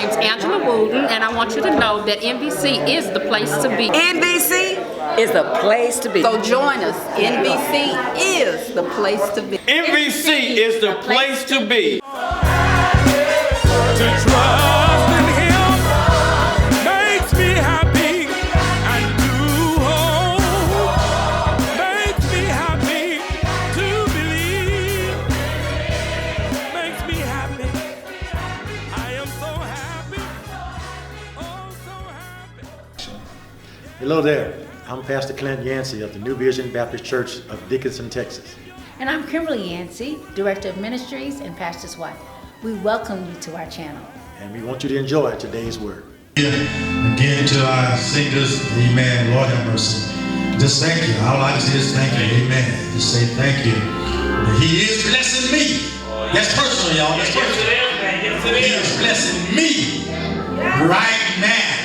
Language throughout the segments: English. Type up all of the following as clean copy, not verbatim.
name's Angela Wooden, and I want you to know that NBC is the place to be. NBC is the place to be. So join us. NBC is the place to be. NBC is the place to be. To trust in Him makes me happy, and to hope makes me happy. To believe makes me happy. I am so happy, oh so happy. Hello there. I'm Pastor Clint Yancey of the New Vision Baptist Church of Dickinson, Texas. And I'm Kimberly Yancey, Director of Ministries and Pastor's Wife. We welcome you to our channel. And we want you to enjoy today's word. Again to our singers, amen, Lord have mercy. Just thank you. All I can say is thank you, amen. Just say thank you. He is blessing me. That's personal, y'all. That's personal. He is blessing me right now.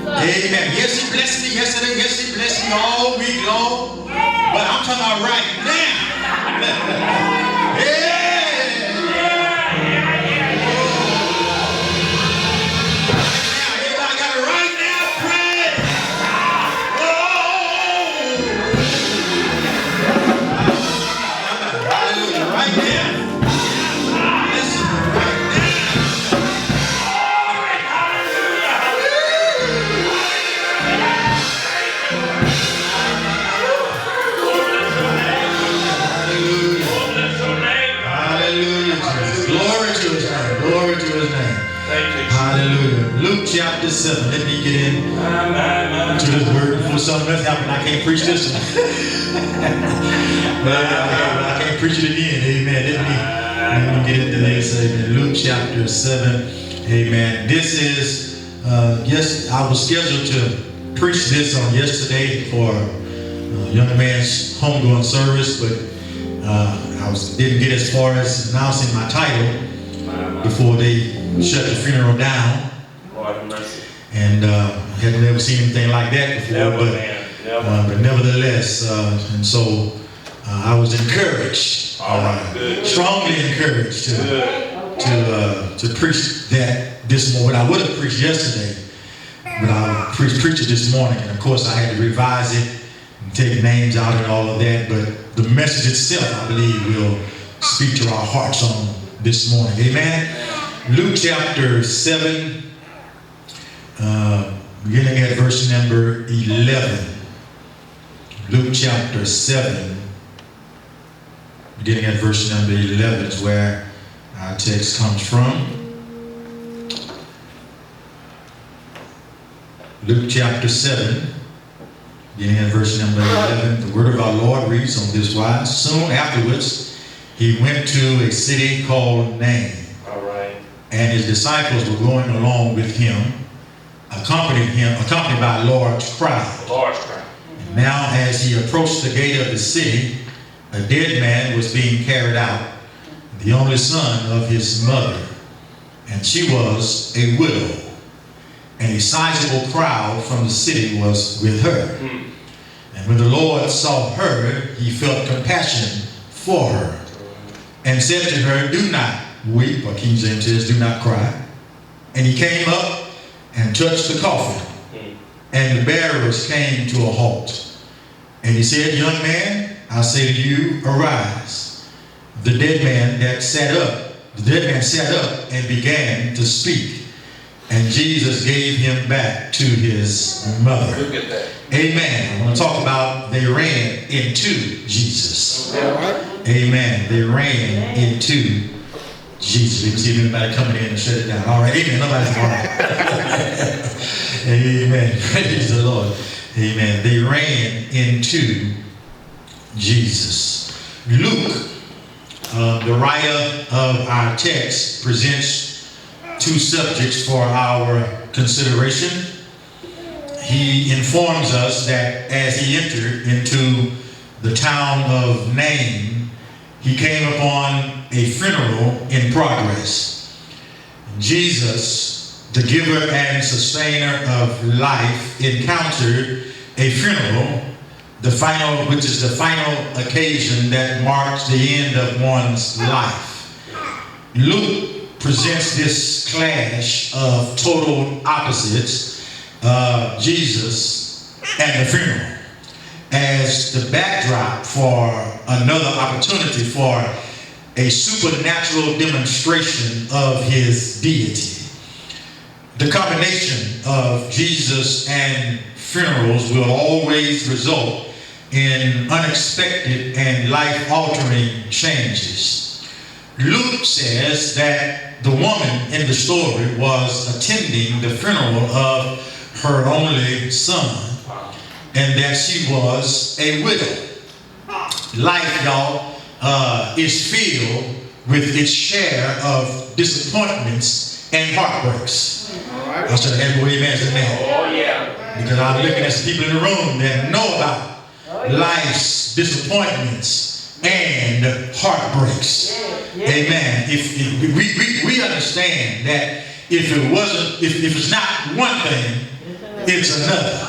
Amen. Yes, He blessed me yesterday. Yes, He blessed me all week long. But I'm talking about right now. Yeah. Luke chapter 7. Let me get in to this word before something else happens. I can't preach this one. I can't preach it again. Amen. Let me get into this. Amen. Luke chapter 7. Amen. This is, yes, I was scheduled to preach this on yesterday for young man's homegoing service, but didn't get as far as announcing my title before they shut the funeral down. And had never seen anything like that before, but nevertheless, and so I was encouraged, strongly encouraged to preach that this morning. I would have preached yesterday, but I preached it this morning, and of course I had to revise it and take names out and all of that. But the message itself, I believe, will speak to our hearts on this morning. Amen. Luke chapter 7. Beginning at verse number 11. Luke chapter 7, beginning at verse number 11 is where our text comes from. Luke chapter 7, beginning at verse number 11, the word of our Lord reads on this wise. Soon afterwards, he went to a city called Nain. And his disciples were going along with him, accompanied by a large crowd. And now as he approached the gate of the city, a dead man was being carried out, the only son of his mother, and she was a widow. And a sizable crowd from the city was with her. And when the Lord saw her, he felt compassion for her, and said to her, "Do not weep," or King James says, "do not cry." And he came up and touched the coffin, and the bearers came to a halt. And he said, "Young man, I say to you, arise." The dead man sat up and began to speak. And Jesus gave him back to his mother. Look at that. Amen. I want to talk about they ran into Jesus. Amen. They ran into Jesus. We can see anybody coming in and shut it down. All right. Amen. Nobody's going on. Amen. Praise the Lord. Amen. They ran into Jesus. Luke, the writer of our text, presents two subjects for our consideration. He informs us that as he entered into the town of Nain, he came upon a funeral in progress. Jesus, the giver and sustainer of life, encountered a funeral, which is the final occasion that marks the end of one's life. Luke presents this clash of total opposites, Jesus and the funeral, as the backdrop for another opportunity for a supernatural demonstration of his deity. The combination of Jesus and funerals will always result in unexpected and life-altering changes. Luke says that the woman in the story was attending the funeral of her only son, and that she was a widow. Life, y'all, is filled with its share of disappointments and heartbreaks. I was trying to add more amens than that. Oh, yeah. Because I'm looking at some people in the room that know about life's disappointments and heartbreaks. Amen. If we understand that if it's not one thing, it's another.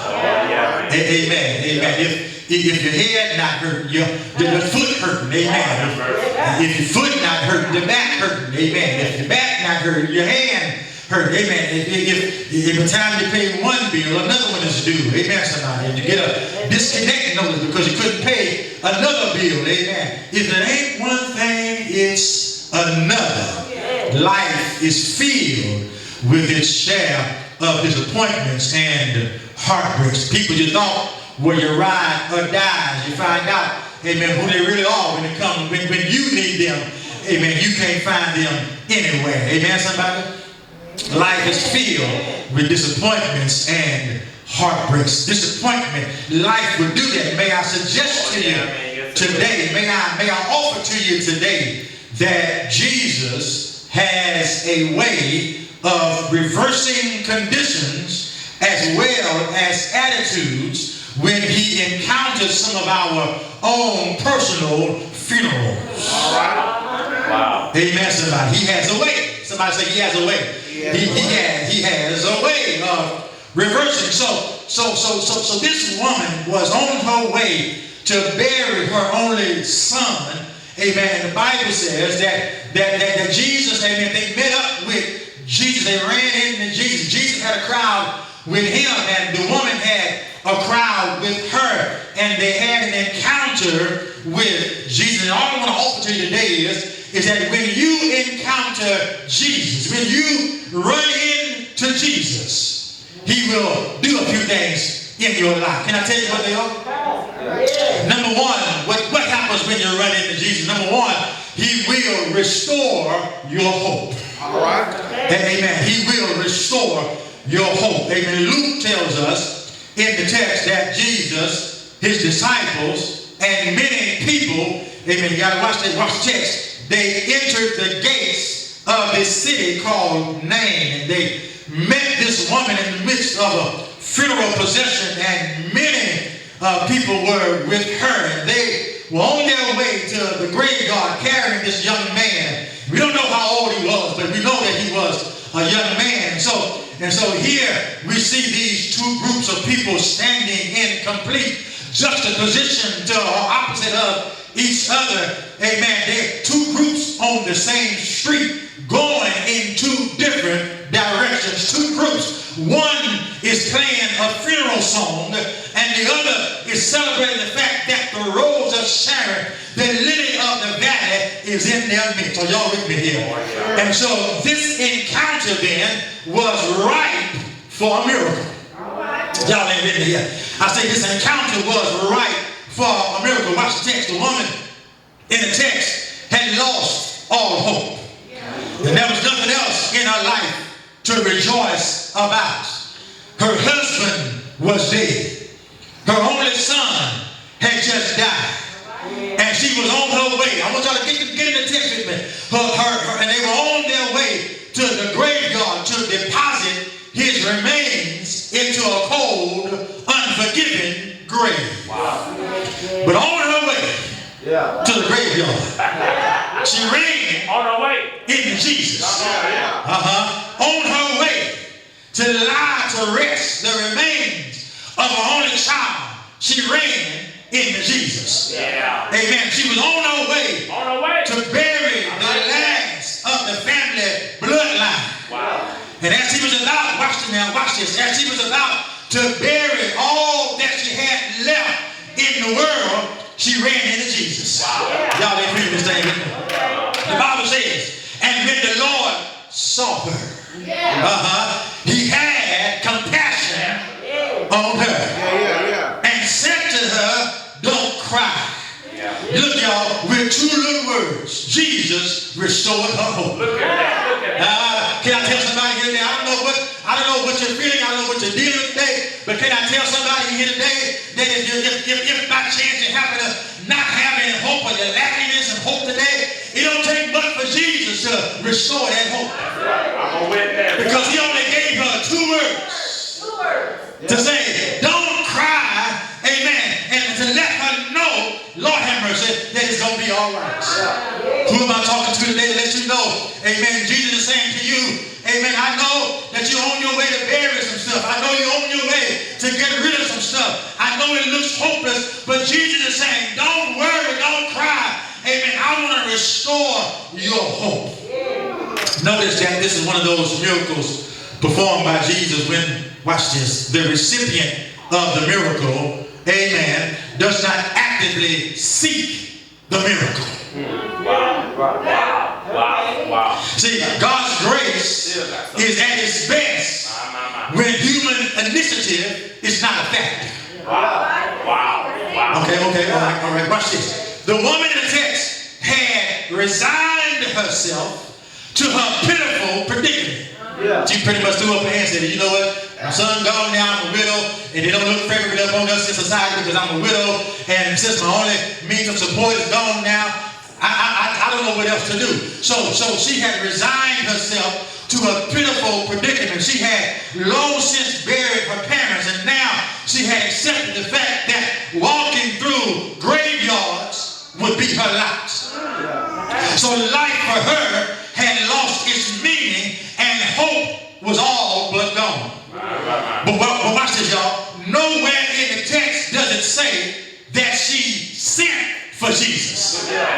Amen. Amen. If your head not hurting, your foot hurting, amen. If your foot not hurting, the back hurting, amen. If your back not hurting, your hand hurting, amen. If the time you pay one bill, another one is due, amen, somebody. And you get a disconnect notice because you couldn't pay another bill, amen. If it ain't one thing, it's another. Life is filled with its share of disappointments and heartbreaks. People you thought were your ride or die. You find out, amen, who they really are when it comes, when you need them, amen, you can't find them anywhere. Amen, somebody? Life is filled with disappointments and heartbreaks. Disappointment, life will do that. May I suggest to you today, may I offer to you today that Jesus has a way of reversing conditions as well as attitudes when he encounters some of our own personal funerals. All right. Wow. Amen, somebody. He has a way. Somebody say he has a way. He has a way of reversing. So this woman was on her way to bury her only son. Amen. And the Bible says that Jesus, amen, they met up with Jesus. They ran into Jesus. Jesus had a crowd with him, and the woman had a crowd with her, and they had an encounter with Jesus. And all I want to offer to you today is that when you encounter Jesus, when you run into Jesus, he will do a few things in your life. Can I tell you what they are? Number one, what happens when you run into Jesus? Number one, he will restore your hope. All right. Amen. He will restore your hope. Amen. Luke tells us in the text that Jesus, his disciples, and many people, amen, you got to watch the text, they entered the gates of this city called Nain, and they met this woman in the midst of a funeral procession, and many people were with her, and they were on their way to the graveyard carrying this young man. We don't know how old he was, but we know that he was a young man. And so here we see these two groups of people standing in complete juxtaposition to or opposite of each other. Amen. They're two groups on the same street going in two different directions. Two groups. One is playing a funeral song, and the other is celebrating the fact that the rose of Sharon, the lily of the valley, is in their midst. Are y'all with me here? And so this encounter then was ripe for a miracle. Y'all ain't with me here. I say this encounter was ripe for a miracle. Watch the text. The woman in the text had lost all hope. And there was nothing else in her life to rejoice about. Her husband was dead. Her only son had just died. And she was on her way. I want y'all to get in the text with me. And they were on their way to the graveyard to deposit his remains into a cold, unforgiving grave. Wow. But on her way to the graveyard, she ran On our way. into Jesus. On her way to lie to rest the remains of her only child, she ran into Jesus. Yeah. Amen. She was on her way On our way. to bury the last of the family blood. about, watch this, as she was about to bury all that she had left in the world, she ran into Jesus. Y'all ain't feeling this thing. The Bible says, and when the Lord saw her, he had compassion on her and said to her, don't cry. Look, y'all, with 2 little words, Jesus restored her hope. Can I tell somebody here today? I don't know what you're feeling, I don't know what you're dealing with today, but can I tell somebody here today that if by chance you happen to not have any hope or you're lacking in some hope today, it don't take much for Jesus to restore that hope. Because he only gave her 2 words to say, don't cry, amen, and to let her know, Lord have mercy, that it's going to be all right. Who am I talking to today to let you know, amen, Jesus is saying to you, amen, I know that you're on your way to bury some stuff. I know you're on your way to get rid of some stuff. I know it looks hopeless, but Jesus is saying, don't worry, don't cry. Amen, I want to restore your hope. Notice that this is one of those miracles performed by Jesus when, watch this, the recipient of the miracle, amen, does not actively seek the miracle. Wow. See, God's grace is at its best when human initiative is not a factor. Wow. Okay, all right, watch this. The woman in the text had resigned herself to her pitiful predicament. She pretty much threw up her hands and said, you know what? My son gone now, I'm a widow, and they don't look favorably upon us in society because I'm a widow, and since my only means of support is gone now, I don't know what else to do. So she had resigned herself to a pitiful predicament. She had long since buried her parents, and now she had accepted the fact that walking through graveyards would be her lot. So life for her had lost its meaning, and hope was all but gone. But watch this, y'all. Nowhere in the text does it say that she sent for Jesus. Her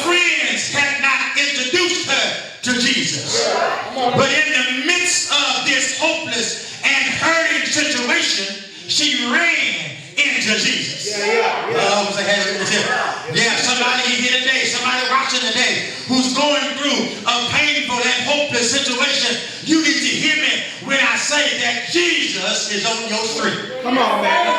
friends had not introduced her to Jesus. But in the midst of this hopeless and hurting situation, she ran into Jesus. Somebody here today, somebody watching today who's going through a painful and hopeless situation, you need to hear me when I say that Jesus is on your street. Come on, man.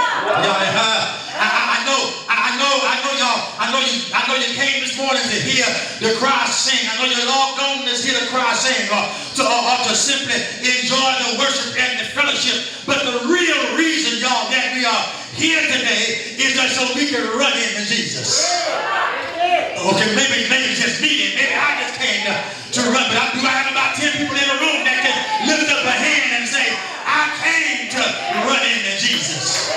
I know you came this morning to hear the choir sing. I know you're logged on to hear the choir sing or to simply enjoy the worship and the fellowship. But the real reason, y'all, that we are here today is that so we can run into Jesus. Okay, maybe just me, maybe I just came to run, but I have about 10 people in the room that can lift up a hand and say, I came to run into Jesus.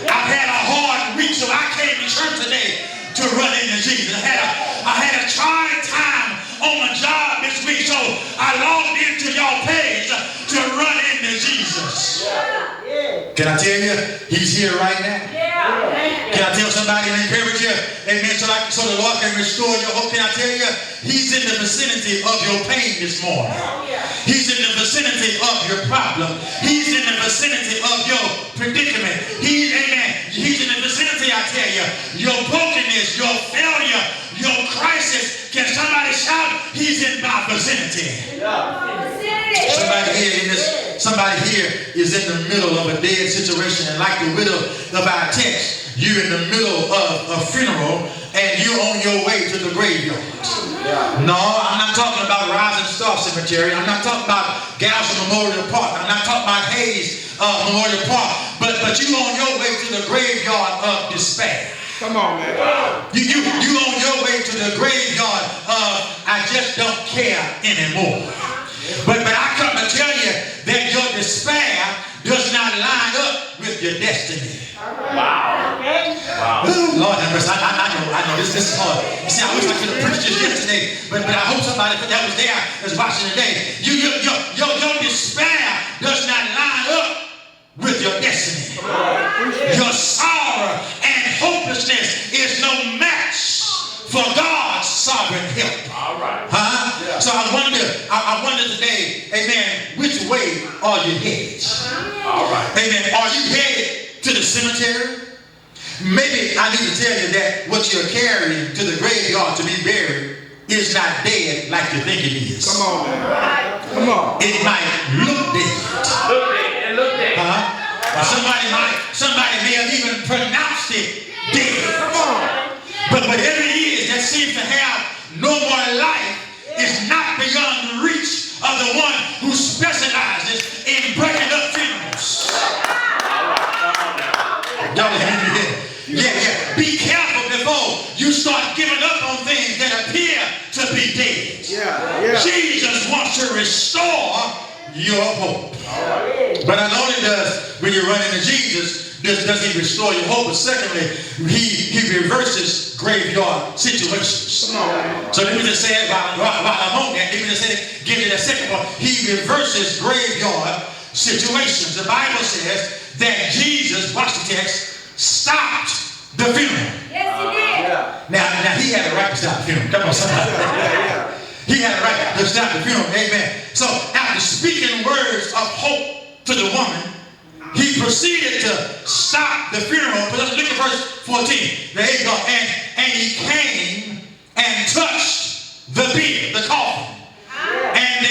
I've had a hard week, so I came to church today to run into Jesus. I had a trying time on my job this week, so I logged into y'all page to run into Jesus. Can I tell you, he's here right now? Can I tell somebody and encourage you? Amen. So the Lord can restore your hope. Can I tell you, he's in the vicinity of your pain this morning. He's in the vicinity of your problem. He's in the vicinity of your predicament. He's in the vicinity, I tell you, your brokenness, your failure, your crisis. Can somebody shout, he's in my vicinity? Somebody here is in the middle of a dead situation, and like the widow of our text, you're in the middle of a funeral and you're on your way to the graveyard. No, I'm not talking about Rising Star Cemetery. I'm not talking about Galveston Memorial Park. I'm not talking about Hayes Memorial Park. But you're on your way to the graveyard of despair. Come on, man. You on your way to the graveyard of I just don't care anymore. But I come to tell you that your despair does not line up with your destiny. Wow. Ooh, Lord have mercy. I know this is hard. You see, I wish I could have preached this yesterday, but I hope somebody that was there is watching today. Your despair does not line up with your destiny. Your sorrow and hopelessness is no match for God's sovereign help. All right. So I I wonder today, amen, which way are you headed? All right. Amen. Are you headed to the cemetery? Maybe I need to tell you that what you're carrying to the graveyard to be buried is not dead like you think it is. Come on, man. Come on. It might look dead. Look there. Look there. Or somebody may have even pronounced it dead. Come on. But whatever it is that seems to have no more life is not beyond the reach of the one who specializes in breaking up funerals. Y'all hear me here? Yeah. Be careful before you start giving up on things that appear to be dead. Yeah. Jesus wants to restore your hope. But not only does, when you run into Jesus, does he restore your hope, but secondly, he reverses graveyard situations. So let me just say it while I'm on that. Let me just say it, give you that second part. He reverses graveyard situations. The Bible says that Jesus, watch the text, stopped the funeral. Yes, he did. Now he had a right to stop the funeral. Come on, somebody. He had a right to stop the funeral. Amen. So after speaking words of hope to the woman, he proceeded to stop the funeral. Let's look at verse 14. There you go. And he came and touched the bier, the coffin. And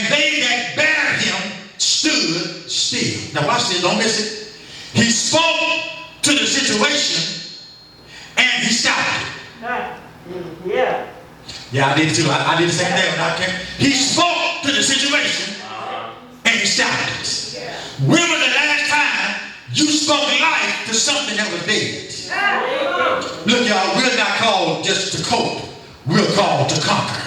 they that bare him stood still. Now watch this, don't miss it. He spoke to the situation and he stopped it. Yeah, I did too. I did the same thing when I came. He spoke to the situation and he stopped it. When was the last time you spoke life to something that was dead? Look, y'all, we're not called just to cope. We're called to conquer.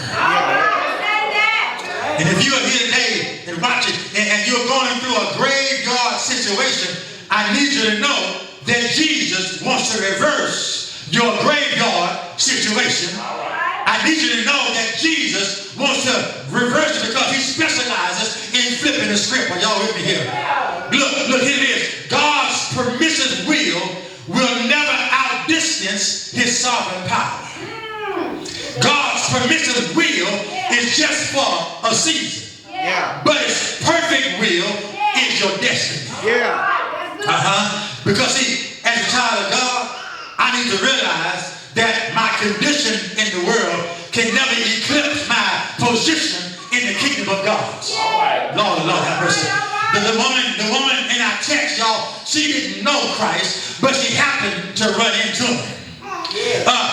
And if you are here today and watching and you're going through a graveyard situation, I need you to know that Jesus wants to reverse your graveyard situation. I need you to know that Jesus wants to reverse it because he specializes in flipping the script. Are y'all with me here? Look, here it is. God's permissive will never outdistance his sovereign power. God's permissive will is just for a season. But his perfect will is your destiny. Because see, as a child of God, I need to realize that my condition in the world can never eclipse my position in the kingdom of God. Lord have mercy. The woman in our text, y'all, she didn't know Christ, but she happened to run into him.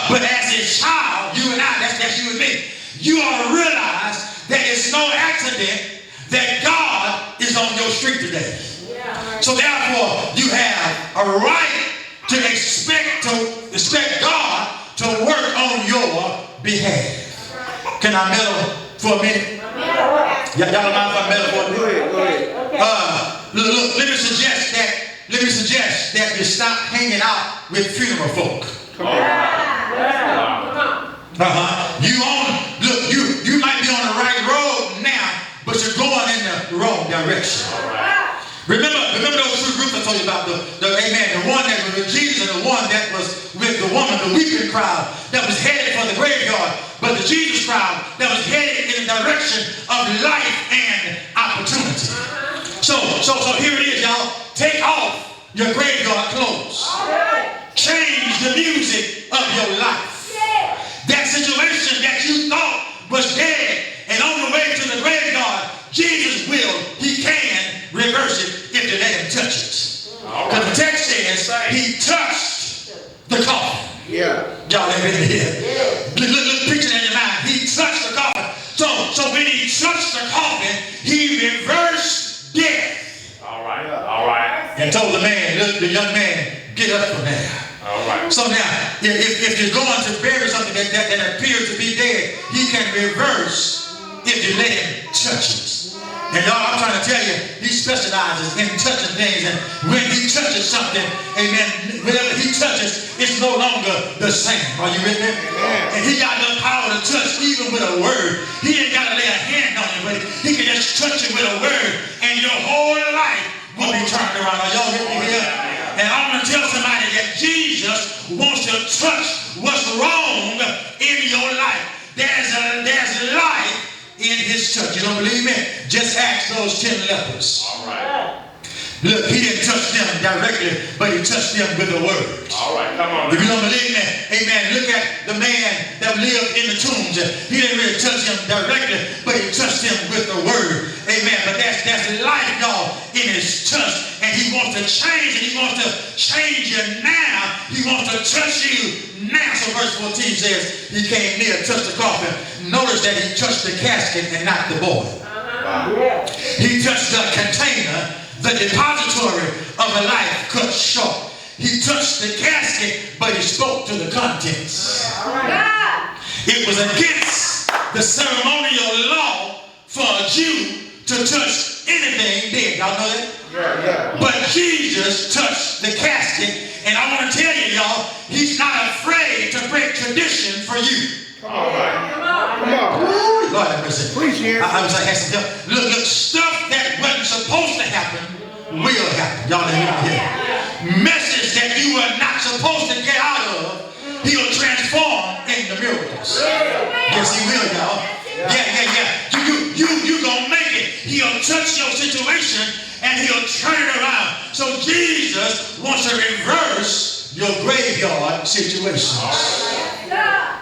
But as a child, you and I, that's you and me, you ought to realize that it's no accident that God is on your street today. So therefore, you have a right to expect God to work on your behalf. Can I meddle for a minute? Y'all don't mind if I meddle for a minute? Go ahead. Look, let me suggest that you stop hanging out with funeral folk. You might be on the right road now, but you're going in the wrong direction. Remember those two groups I told you about, the one that was with Jesus and the one that was with the woman, the weeping crowd that was headed for the graveyard, but the Jesus crowd that was headed in the direction of life and opportunity. So here it is, y'all. Take off your graveyard clothes. Change the music of your life. That situation that you thought was dead and on the way to the graveyard, Jesus he can reverse it if you let him touch it. Because the text says he touched the coffin. Y'all have been here. Look, picture that in your mind. He touched the coffin. So when he touched the coffin, he reversed death. All right. And told the young man, get up from there. All right. So now, if you're going to bury something that appears to be dead, he can reverse if you let him touch it. And y'all, I'm trying to tell you, he specializes in touching things. And when he touches something, amen, whatever he touches, it's no longer the same. Are you with me? And he got the power to touch even with a word. He ain't got to lay a hand on you, but he can just touch you with a word, and your whole life will be turned around. Are y'all with me here? And I'm going to tell somebody that Jesus wants to touch what's wrong in your life. There's life in his touch. You don't believe believe me? Just ask those 10 lepers. All right. Look, he didn't touch them directly, but he touched them with a word. All right, come on. If you don't believe me, amen, look at the man that lived in the tombs. He didn't really touch him directly, but he touched him with the word. Amen. But that's life, y'all, in his touch. And he wants to change it. He wants to change you now. He wants to touch you now. So verse 14 says, he came near, touched the coffin. Notice that he touched the casket and not the boy. He touched the container, the depository of a life cut short. He touched the casket, but he spoke to the contents. It was against the ceremonial law for a Jew to touch anything dead. Y'all know that? Yeah. But Jesus touched the casket, and I want to tell you, y'all, he's not afraid to break tradition for you. All right. Come on. Ooh, Lord have mercy. Please hear. I was like, look, stuff that wasn't supposed to happen will happen. Y'all didn't hear me. Message that you were not supposed to get out of, he'll transform into miracles. Yes, he will, y'all. Yeah. You gonna make it. He'll touch your situation and he'll turn it around. So Jesus wants to reverse your graveyard situations.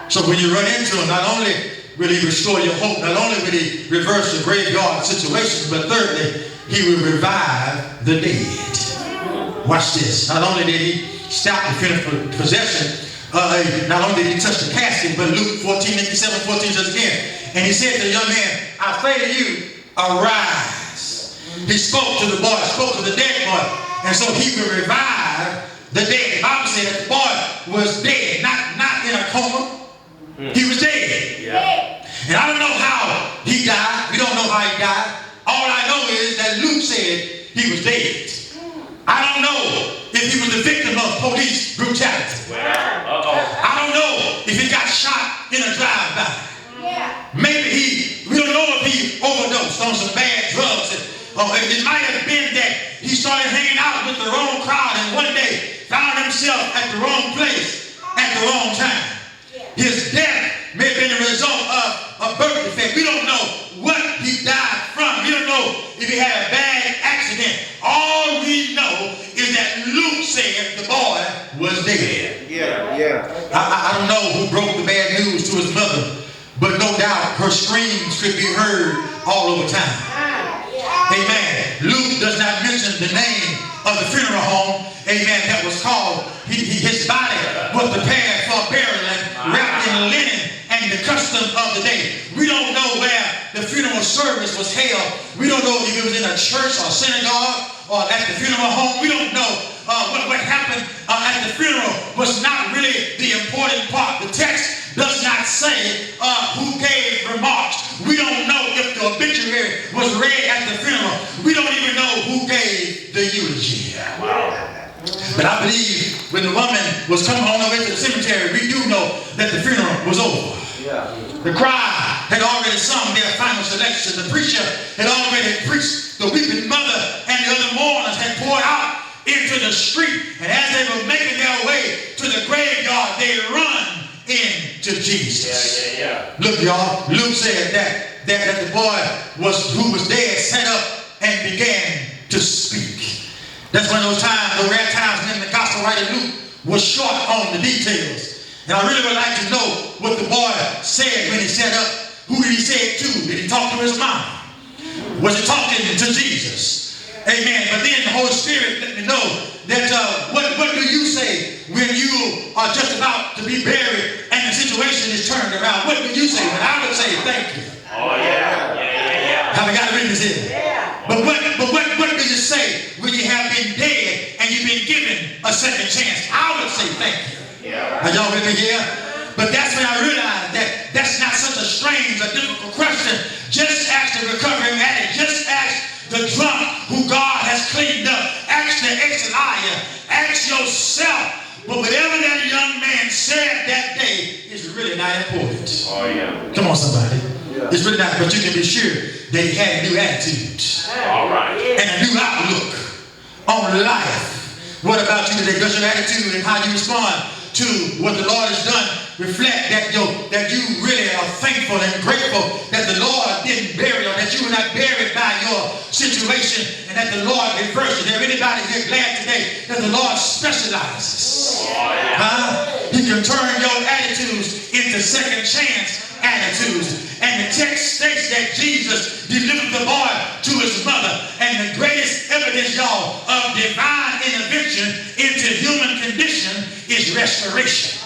So when you run into him, not only will he restore your hope, not only will he reverse the graveyard situation, but thirdly, he will revive the dead. Watch this. Not only did he stop the funeral possession, not only did he touch the casket, but Luke 14:57-14 says again, and he said to the young man, I say to you, arise. He spoke to the boy, spoke to the dead boy, and so he will revive the dead. The Bible said that the boy was dead, not in a coma. He was dead. Yeah. And I don't know how he died. We don't know how he died. All I know is that Luke said he was dead. I don't know if he was the victim of police brutality. I don't know if he got shot in a drive-by. Maybe we don't know if he overdosed on some bad drugs. It might have been that he started hanging out with the wrong crowd and one day found himself at the wrong place at the wrong time. His death may have been a result of a birth defect. We don't know what he died from. We don't know if he had a bad accident. All we know is that Luke said the boy was dead. Yeah. I don't know who broke the bad news to his mother, but no doubt her screams could be heard all over town. Amen. Luke does not mention the name of the funeral home, amen, that was called. His body was prepared for burial and wrapped in linen and the custom of the day. We don't know where the funeral service was held. We don't know if it was in a church or synagogue or at the funeral home. We don't know what happened at the funeral was not really the important part. The text does not say who gave remarks. We don't know if the obituary was read at the funeral. We don't even know who gave the eulogy. But I believe when the woman was coming on her way to the cemetery, we do know that the funeral was over. The choir had already sung their final selection. The preacher had already preached. The weeping mother and the other mourners had poured out into the street. And as they were making their way to the graveyard, they run into Jesus. Look, y'all, Luke said that the boy who was dead sat up and began to speak. That's one of those times, the rare times when the gospel writer Luke was short on the details. And I really would like to know what the boy said when he sat up. Who did he say it to? Did he talk to his mom? Was he talking to Jesus? Amen. But then the Holy Spirit let me know that what do you say when you are just about to be buried and the situation is turned around? What would you say? And I would say, thank you. Oh, yeah. Have I got to read this in? But what do you say when you have been dead and you've been given a second chance? I would say thank you. Are y'all with me here? But that's when I realized that that's not such a strange or difficult question. Just ask the recovering addict. Just ask the drunk who God has cleaned up. Ask the ex-liar. Ask yourself. But whatever that young man said that day is really not important. Oh, yeah. Come on, somebody. It's really not, but you can be sure that he had a new attitude. All right. And a new outlook on life. What about you today? Does your attitude and how you respond to what the Lord has done reflect that you really are thankful and grateful that the Lord didn't bury you, that you were not buried by your situation, and that the Lord reversed it. Is there anybody here glad today that the Lord specializes? He can turn your attitudes into second chance attitudes. And the text states that Jesus delivered the boy to his mother. And the greatest evidence, y'all, of divine intervention into human condition is restoration.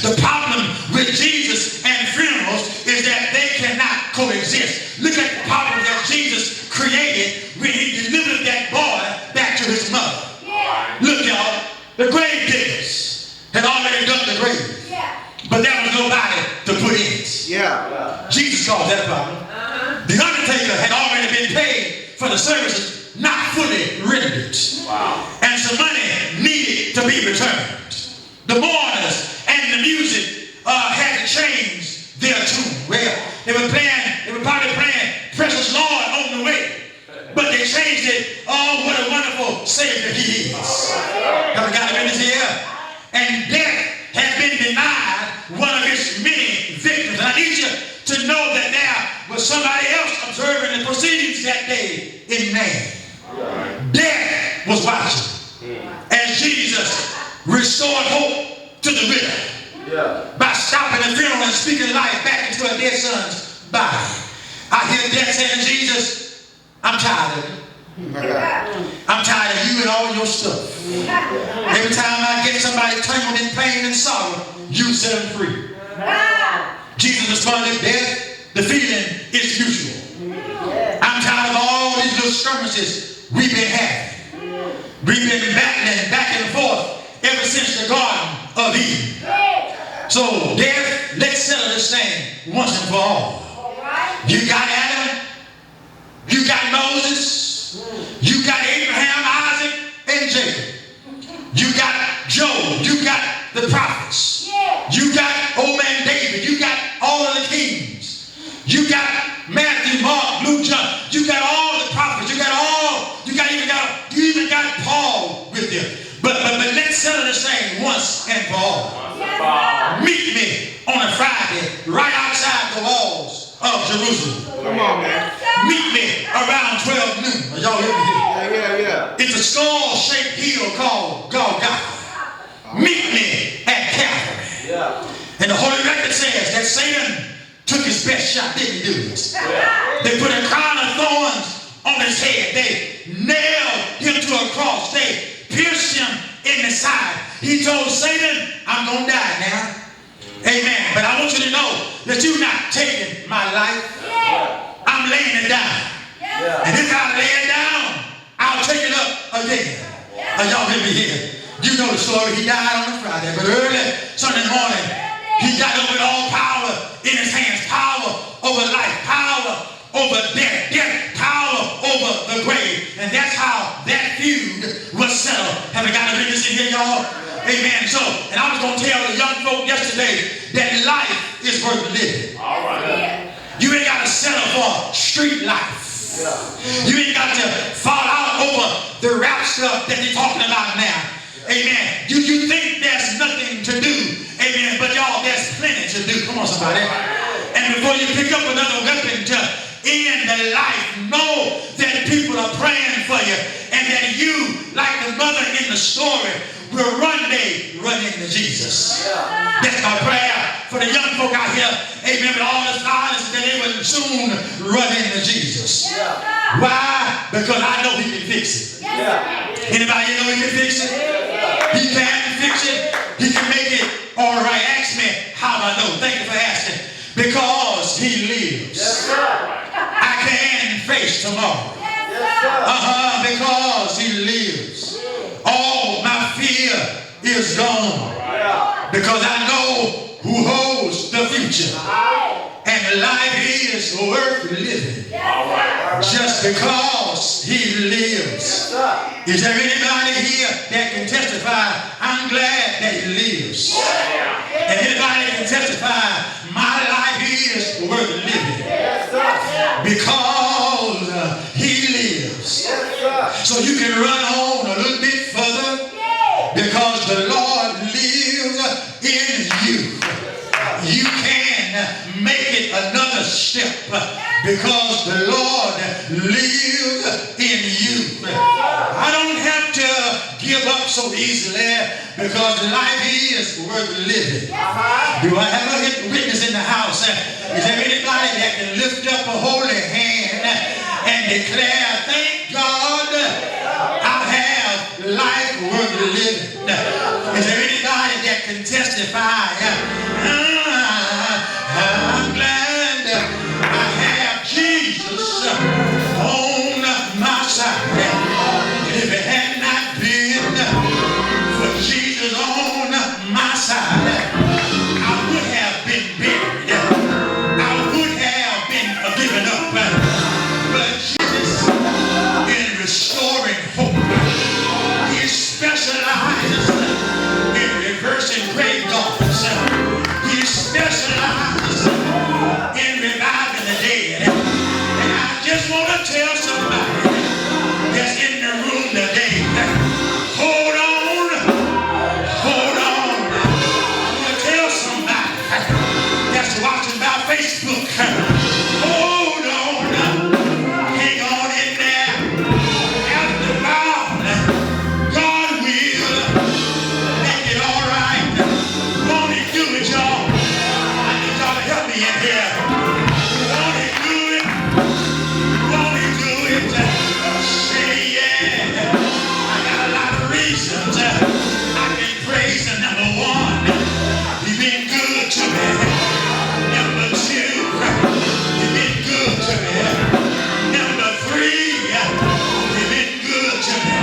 The problem with Jesus and funerals is that they cannot coexist. Look at the problem that Jesus created when he delivered that boy back to his mother. Look, y'all, the grave diggers had already dug the grave. But there was nobody to put in it. Jesus caused that problem. The undertaker had already been paid for the services not fully rendered. And some money needed to be returned. The mourners and the music had to change their tune. Well, they were probably playing Precious Lord on the way. But they changed it. Oh, what a wonderful Savior he is. Have we got a witness here? And death had been denied one of its many victims. And I need you to know that there was somebody else observing the proceedings that day in man. Death was watching as Jesus restored hope to the widow by stopping the funeral and speaking life back into a dead son's body. I hear death saying, Jesus, I'm tired of it. I'm tired of you and all your stuff. Every time I get somebody tangled in pain and sorrow, you set them free. Jesus responded, death, the feeling is mutual. I'm tired of all these little skirmishes we've been having. We've been battling back and forth ever since the Garden of Eden. So, death, let's settle this thing once and for all. You got Adam, you got Moses, you got Abraham, Isaac, and Jacob. You got Job, you got the prophets. You got old man David, you got all of the kings. You got Matthew, Mark, Luke, John. You got all the prophets. You even got Paul with you. But let's settle this thing once and for all. Meet me on a Friday right outside the walls of Jerusalem. Come on, man. Meet me around 12 noon. Are y'all hear me? Yeah. It's a skull-shaped hill called Golgotha. Meet me at Calvary. And the Holy Record says that Satan took his best shot, didn't do this. They put a crown of thorns on his head. They nailed him to a cross. They pierced him in the side. He told Satan, I'm going to die now. Amen. But I want you to know that you're not taking my life. I'm laying it down. And if I lay it down, I'll take it up again. Are y'all hear me here? You know the story. He died on a Friday, but early Sunday morning, he got up with all power in his hands. Power over life, power over death, power over the grave. And that's how that feud was settled. Have we got a witness in here, y'all? Amen. So, and I was going to tell the young folk yesterday that life is worth living. All right. You ain't got to settle for street life. You ain't got to fall out over the rap stuff that they're talking about now. Amen. You think there's nothing to do. Amen. But y'all, there's plenty to do. Come on, somebody. And before you pick up another weapon to end the life, know that people are praying for you. And that you, like the mother in the story, will one day run into Jesus. That's my prayer for the young folk out here. Amen. With all this violence, that they will soon run into Jesus. Why? Because I know he can fix it. Anybody know he can fix it? He can fix it. He can make it all right. Ask me how I know. Thank you for asking. Because he lives. I can face tomorrow. Because he lives. All my fear is gone. Because I know who holds the future. And life is worth living. Just because he lives. Is there anybody here that can testify, I'm glad that he lives? And anybody can testify, my life is worth living. Because he lives. So you can run on a little bit further. Because the Lord lives in you. because the Lord lives in you. I don't have to give up so easily because life is worth living. Do I have a witness in the house? Is there anybody that can lift up a holy hand and declare, thank God I have life worth living? Is there anybody that can testify? I'm glad I have Jesus on my side. If it had not been for Jesus on my side, I would have been buried. I would have been given up. But Jesus, in restoring hope, He specializes in reversing grave garments. He specializes in reviving the dead. And I just want to tell somebody that's in the room today, hold on, hold on. I want to tell somebody that's watching by Facebook, hold on, hang on in there. After a while, God will make it all right. Won't He do it, y'all? I need y'all to help me in here. Won't He do it? Won't He do it? Say yeah. I got a lot of reasons I can praise Him. Number one, He's been good to me. Number two, He's been good to me. Number three, He's been good to me.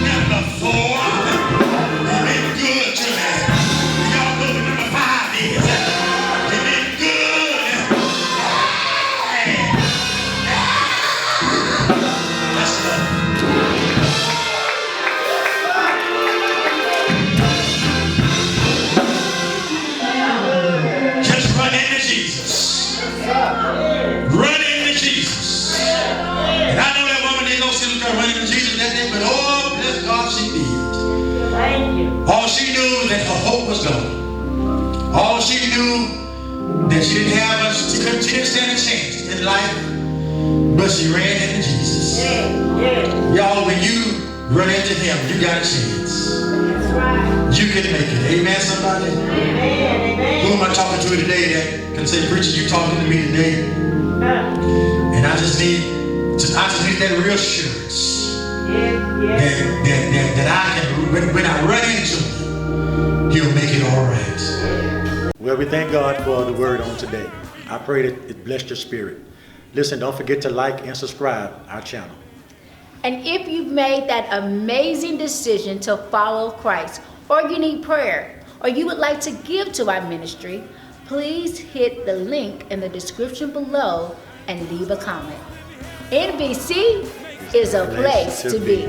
Number four, He's been good to me. Y'all know what number five is. He's been good. Let's go. Just run into Jesus. Run into Jesus. And I know that woman didn't go see the girl running into Jesus that day, but oh, bless God, she did. Thank you. All she knew was that her hope was gone. All she knew that she didn't have a, she didn't stand a chance in life, but she ran into Jesus. Yeah. Y'all, when you run into Him, you got a chance. That's right. You can make it. Amen, somebody? Amen. Who am I talking to today that can say, preacher, you talking to me today? Amen. And I just need that reassurance Yes. that I can, when I run into Him, He'll make it all right. Well, we thank God for the word on today. I pray that it blessed your spirit. Listen, don't forget to like and subscribe our channel. And if you've made that amazing decision to follow Christ, or you need prayer, or you would like to give to our ministry, please hit the link in the description below and leave a comment. NBC is a place to be.